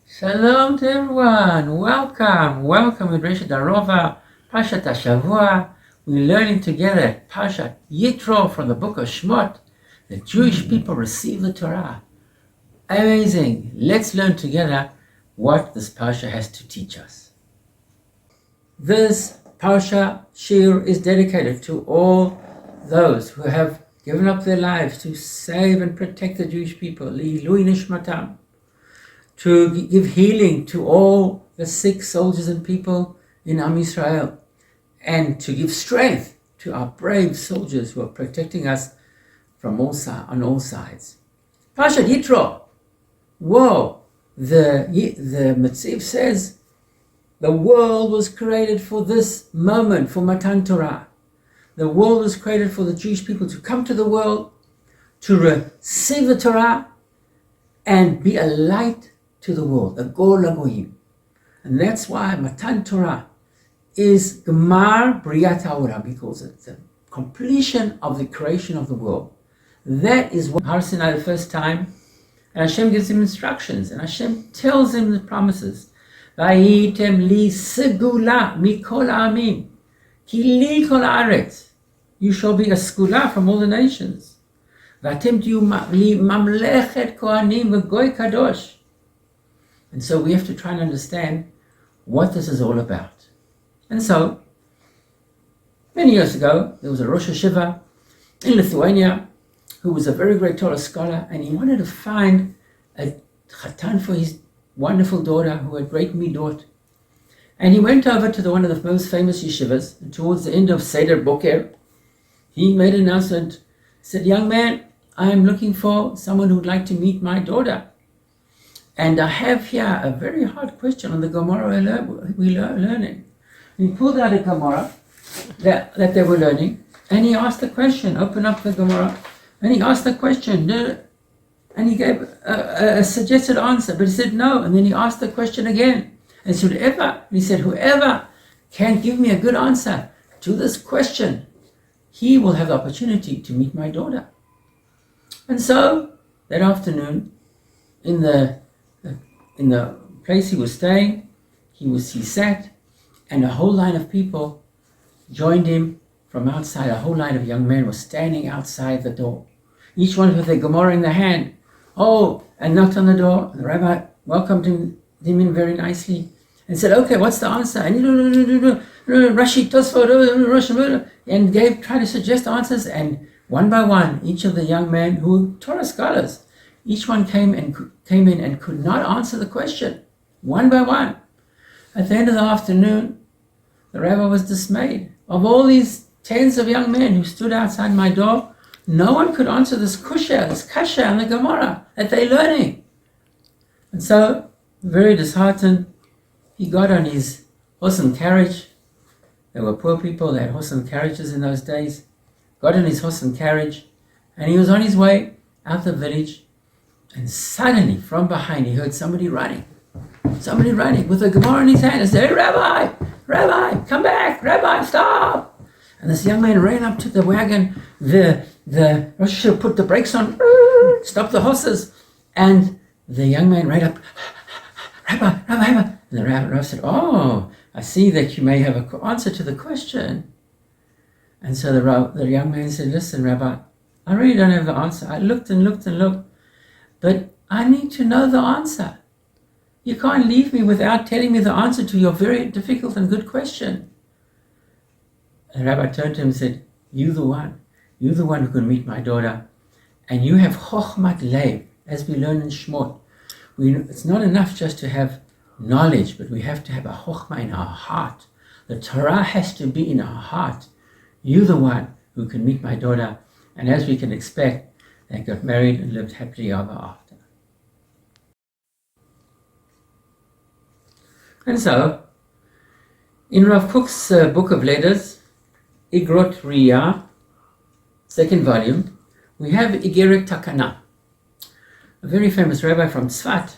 Shalom to everyone. Welcome with Rishit Darova, Pashat Hashavua. We're learning together Pashat Yitro from the book of Shmot. The Jewish people receive the Torah. Amazing. Let's learn together what this Pasha has to teach us. This Pasha Shir is dedicated to all those who have given up their lives to save and protect the Jewish people. Li'ilui nishmatam. To give healing to all the sick soldiers and people in Am Yisrael, and to give strength to our brave soldiers who are protecting us from on all sides. Pashat Yitro. Whoa! The Metziv says the world was created for this moment, for Matan Torah. The world was created for the Jewish people to come to the world, to receive the Torah, and be a light to the world, a Gor Lagoyim. And that's why Matan Torah is Gemar Briat HaOlam, he calls it, the completion of the creation of the world. That is what Har Sinai the first time, and Hashem gives him instructions, and Hashem tells him the promises. Vayitem li segula mikol ha'amim, ki li kol haaretz. You shall be a segula from all the nations. Vatem tiyu li mamlechet kohanim v'goy kadosh. And so we have to try and understand what this is all about. And so, many years ago, there was a Rosh Hashiva in Lithuania who was a very great Torah scholar, and he wanted to find a chatan for his wonderful daughter who had great midot. And he went over to one of the most famous yeshivas, and towards the end of Seder Boker, he made an announcement. He said, "Young man, I am looking for someone who would like to meet my daughter. And I have here a very hard question on the Gemara we're learning." He pulled out a Gemara that they were learning, and he asked the question, open up the Gemara, and he asked the question, and he gave a suggested answer, but he said no, and then he asked the question again, and he said, whoever can give me a good answer to this question, he will have the opportunity to meet my daughter. And so, that afternoon, in the place he was staying, he sat, and a whole line of people joined him from outside. A whole line of young men was standing outside the door, each one with their Gemara in their hand. And knocked on the door. The rabbi welcomed him in very nicely and said, "Okay, what's the answer?" And Rashi, Tosfot, and tried to suggest answers. And one by one, each of the young men who were Torah scholars, each one came in and could not answer the question, one by one. At the end of the afternoon, the rabbi was dismayed. Of all these tens of young men who stood outside my door, no one could answer this kasha and the Gemara that they're learning. And so, very disheartened, he got on his horse and carriage. There were poor people, they had horse and carriages in those days. Got on his horse and carriage, and he was on his way out the village. And suddenly, from behind, he heard somebody running with a Gemara in his hand and said, "Hey, Rabbi, come back, Rabbi, stop!" And this young man ran up to the wagon. The Rosh Hashanah put the brakes on, stopped the horses, and the young man ran up, Rabbi. And the rabbi said, "Oh, I see that you may have an answer to the question." And so the young man said, "Listen, Rabbi, I really don't have the answer. I looked and looked, but I need to know the answer. You can't leave me without telling me the answer to your very difficult and good question." And the rabbi turned to him and said, You're the one who can meet my daughter. And you have chokhmat lev, as we learn in Shmot. It's not enough just to have knowledge, but we have to have a chokhmah in our heart. The Torah has to be in our heart. You're the one who can meet my daughter. And as we can expect, they got married and lived happily ever after. And so, in Rav Kook's book of letters, Igrot Riyah, second volume, we have Igeret Takana. A very famous rabbi from Tzfat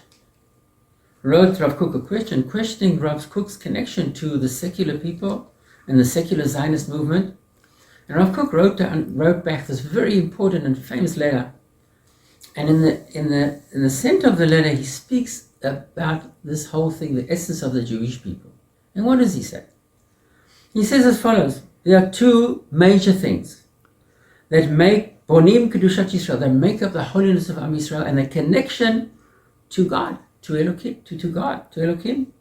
wrote Rav Kook a question, questioning Rav Kook's connection to the secular people and the secular Zionist movement. And Rav Kook wrote back this very important and famous letter. And in the center of the letter, he speaks about this whole thing, the essence of the Jewish people. And what does he say? He says as follows: there are two major things that make Bonim Kedushat Yisrael, that make up the holiness of Am Yisrael and the connection to God, to Elohim, to God, to Elohim.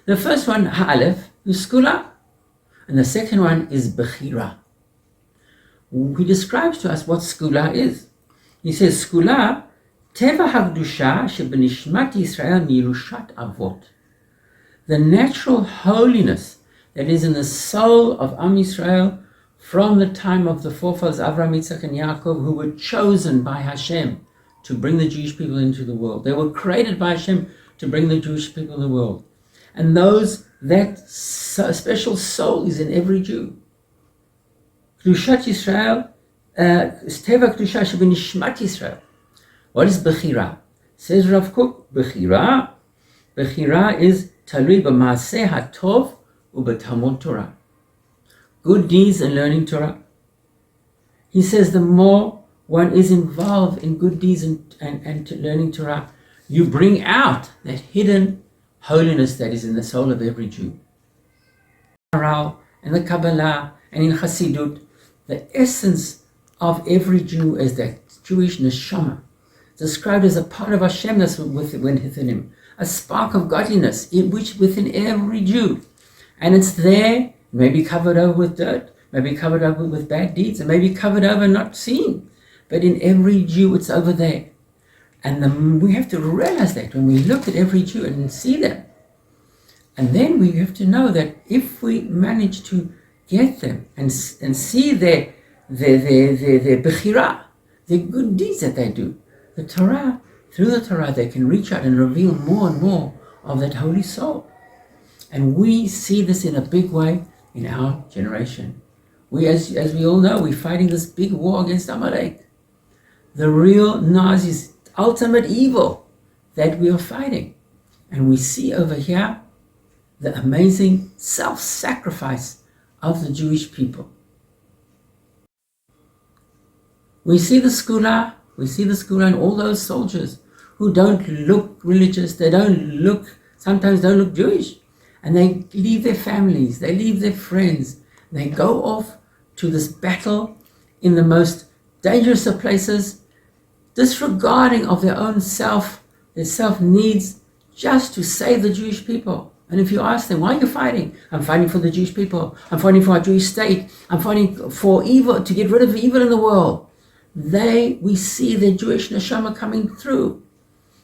The first one, Ha'alef, is Skula, and the second one is Bechira. He describes to us what Skula is. He says, Skula, Teva HaKdusha shebenishmat Yisrael mirushat avot. The natural holiness that is in the soul of Am Yisrael from the time of the forefathers Avraham, Yitzchak, and Yaakov, who were chosen by Hashem to bring the Jewish people into the world. They were created by Hashem to bring the Jewish people in the world. And that special soul is in every Jew. Kedushat Yisrael, Teva Kedusha shebenishmat Yisrael. What is Bechira? Says Rav Kook, Bechira is Talui b'maaseh hatov u'b'talmud Torah. Good deeds and learning Torah. He says the more one is involved in good deeds and learning Torah, you bring out that hidden holiness that is in the soul of every Jew. And the Kabbalah and in Hasidut, the essence of every Jew is that Jewish neshama, described as a part of Hashem that's within him, a spark of godliness within every Jew. And it's there, maybe covered over with dirt, maybe covered over with bad deeds, and maybe covered over not seen. But in every Jew, it's over there. And we have to realize that when we look at every Jew and see them. And then we have to know that if we manage to get them and see their bechira, the good deeds that they do, the Torah, through the Torah, they can reach out and reveal more and more of that holy soul. And we see this in a big way in our generation. We, as we all know, we're fighting this big war against Amalek. The real Nazis, ultimate evil that we are fighting. And we see over here the amazing self-sacrifice of the Jewish people. We see the Skula and all those soldiers who don't look religious, sometimes don't look Jewish. And they leave their families, they leave their friends, they go off to this battle in the most dangerous of places, disregarding of their own self, their self-needs, just to save the Jewish people. And if you ask them, why are you fighting? I'm fighting for the Jewish people. I'm fighting for our Jewish state. I'm fighting for evil, to get rid of evil in the world. We see the Jewish neshama coming through.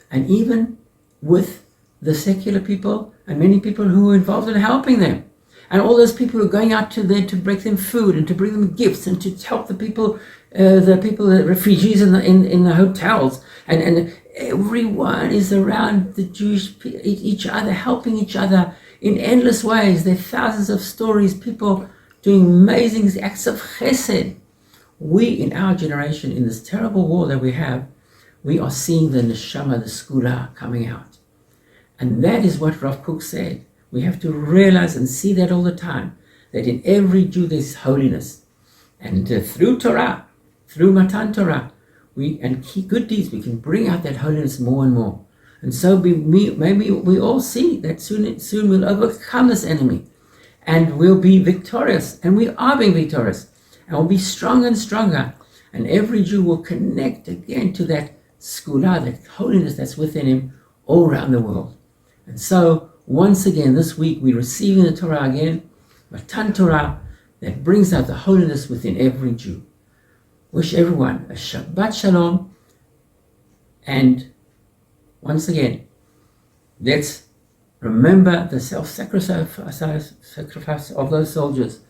And even with the secular people and many people who are involved in helping them. And all those people who are going out to there to bring them food and to bring them gifts and to help the refugees in the hotels. And everyone is around the Jewish, each other, helping each other in endless ways. There are thousands of stories, people doing amazing acts of chesed. We, in our generation, in this terrible war that we have, we are seeing the neshama, the skula, coming out. And that is what Rav Kook said. We have to realize and see that all the time, that in every Jew there's holiness. And through Torah, through Matan Torah, and good deeds, we can bring out that holiness more and more. And so maybe we all see that soon we'll overcome this enemy. And we'll be victorious. And we are being victorious. And we'll be stronger and stronger. And every Jew will connect again to that skula, that holiness that's within him all around the world. And so, once again, this week, we're receiving the Torah again, Matan Torah, that brings out the holiness within every Jew. Wish everyone a Shabbat Shalom. And once again, let's remember the self-sacrifice of those soldiers,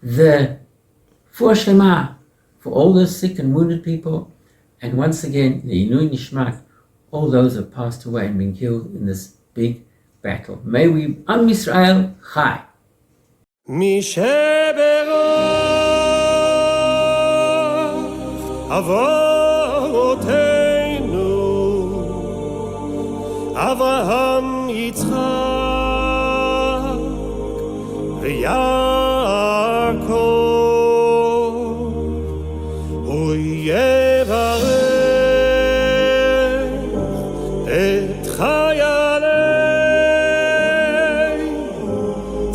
the Fuah Shlema for all those sick and wounded people, and once again, the Inui Nishmat, all those who have passed away and been killed in this big battle. May we, Am Yisrael Chai. אבותינו אברהם יצחק ויעקב הוא יברך את חייו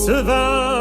tzva